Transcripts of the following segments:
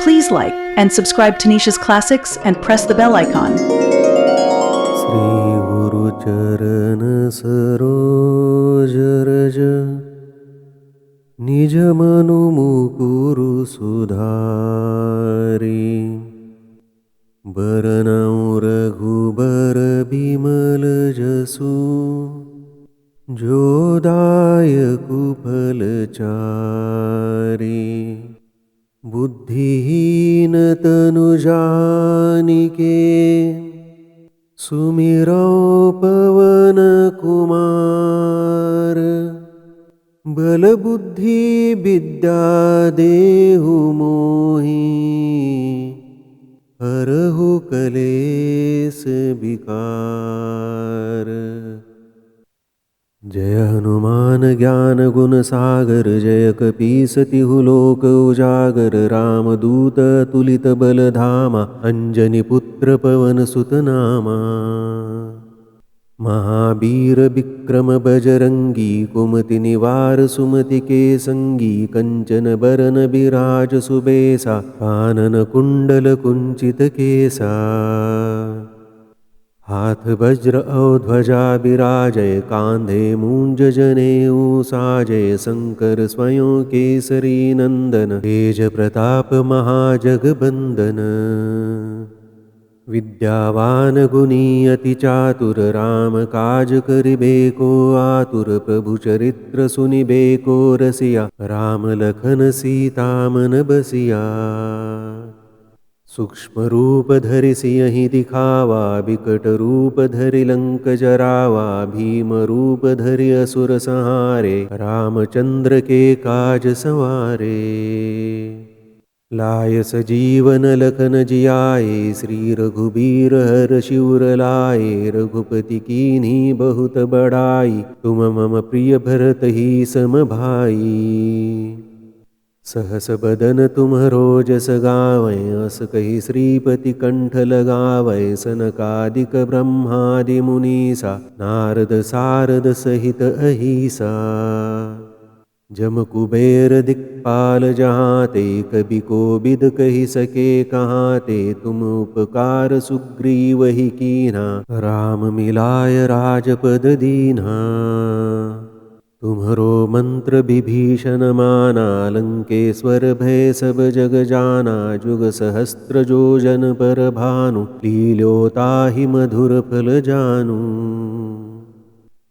Please like and subscribe to Nisha's Classics and press the bell icon. Shri गुरु चरण सरोज रज निज मनु मुकुरु सुधारी बरनउँ रघुबर बिमल जसु जो दायकु फल चारि बुद्धिहीन तनु जानिके सुमिरौ पवन कुमार बल बुद्धि विद्या देहु मोहि हरहु कलेस विकार। जय हनुमान ज्ञान गुण सागर जय कपीसतिहु लोक उजागर रामदूत तुलित बल धामा अंजनी पुत्र पवन सुत नामा। महावीर विक्रम बजरंगी कुमति निवार सुमति के संगी कंचन बरन बिराज सुबेसा कानन कुंडल कुंचित केसा हाथ वज्र और ध्वजा बिराजय कांधे मूंज जनेऊ साजय शंकर स्वयं केसरी नंदन तेज प्रताप महाजगबंदन। विद्यावान गुणी अति चातुर राम काज करिबेको आतुर प्रभु चरित्र सुनिबेको रसिया राम लखन सीता मन बसिया। सूक्ष्म रूप धरि सियहि दिखावा बिकट रूप धरि लंक जरावा भीम रूप धरि असुर संहारे रामचंद्र के काज संवारे। लाय सजीवन लखन जियाए श्री रघुबीर हर शिवर लाए रघुपति कीन्ही बहुत बड़ाई तुम मम प्रिय भरत ही सम भाई। सहस बदन तुम्हरो जस गावै अस कहि श्रीपति कंठ लगावै सनकादिक ब्रह्मादि मुनीसा नारद सारद सहित अहिसा। जम कुबेर दिक्पाल जहाँते कबि कोबिद कहि सके कहाँते तुम उपकार सुग्रीव ही कीन्हा राम मिलाय राजपद दीन्हा। तुम्हरो मंत्र विभीषण माना लंकेश्वर भय सब जग जाना जुग सहस्त्र जो जन पर भानु लील्योताहि मधुर फल जानू।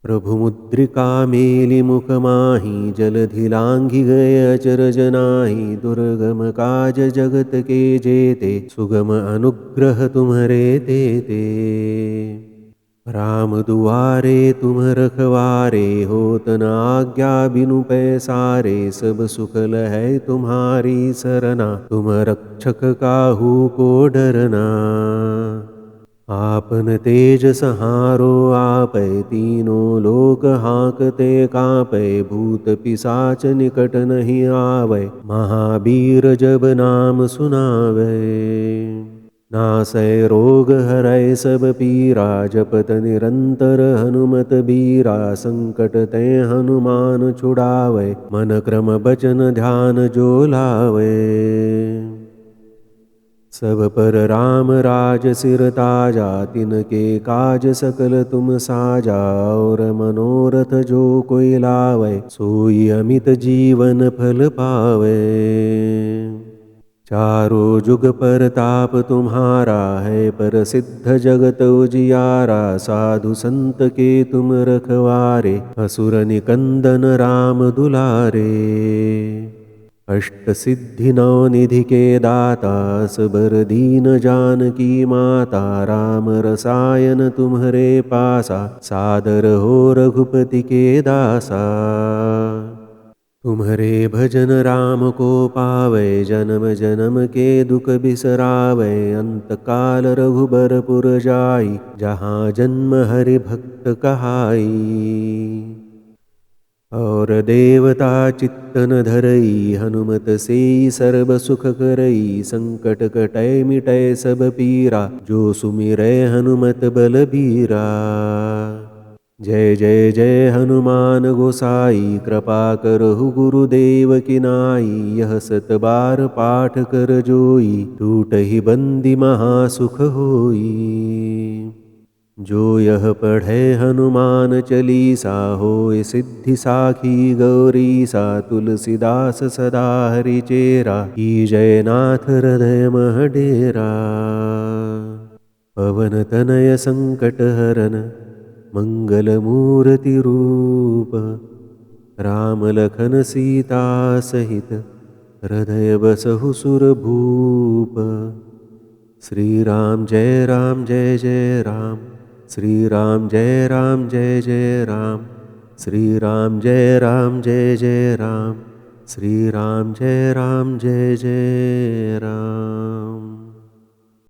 प्रभु मुद्रिका मेलि मुख माहि जलधि लांघि गए अचर जनाहि दुर्गम काज जगत के जेते सुगम अनुग्रह तुम्हरे तेते। राम दुआरे तुम रखवारे होत न आज्ञा बिनु पैसारे सब सुख लहै तुम्हारी सरना तुम रक्षक काहू को डरना। आपन तेज सहारो आपै तीनों लोक हांकते कांपै भूत पिशाच निकट नहीं आवै महावीर जब नाम सुनावै। नासै रोग हरै सब पीरा जपत निरंतर हनुमत बीरा संकट ते हनुमान छुड़ावै मन क्रम बचन ध्यान जो लावै। सब पर राम राज सिर ताजा तिनके काज सकल तुम साजा और मनोरथ जो कोई लावै सोई अमित जीवन फल पावै। चारों जुग परताप तुम्हारा है प्रसिद्ध जगत उजियारा साधु संत के तुम रखवारे असुर निकंदन राम दुलारे। अष्ट सिद्धि नौ निधि के दाता सबर दीन जानकी माता राम रसायन तुम्हरे पासा सादर हो रघुपति के दासा। तुम्हरे भजन राम को पावै जन्म जन्म के दुख बिसरावै अंत काल रघुबरपुर जाई जहाँ जन्म हरि भक्त कहाई। और देवता चित्तन धरई हनुमत सेई सर्व सुख करई संकट कटै मिटै सब पीरा जो सुमिरै हनुमत बलबीरा। जय जय जय हनुमान गोसाई, कृपा करहु गुरुदेव की नाई। यह सत बार पाठ कर जोई, टूटहि बंदी महासुख होई। जो यह पढ़े हनुमान चालीसा, होय सिद्धि साखी गौरीसा। तुलसीदास सदा हरिचेरा, की जय नाथ हृदय मह डेरा। पवन तनय संकट हरन, मंगल मूर्ति रूप। राम लखन सीता सहित, हृदय बसहु सुरभूप। श्री राम जय जय राम। श्री राम जय जय राम। श्री राम जय जय राम। श्री राम जय जय राम।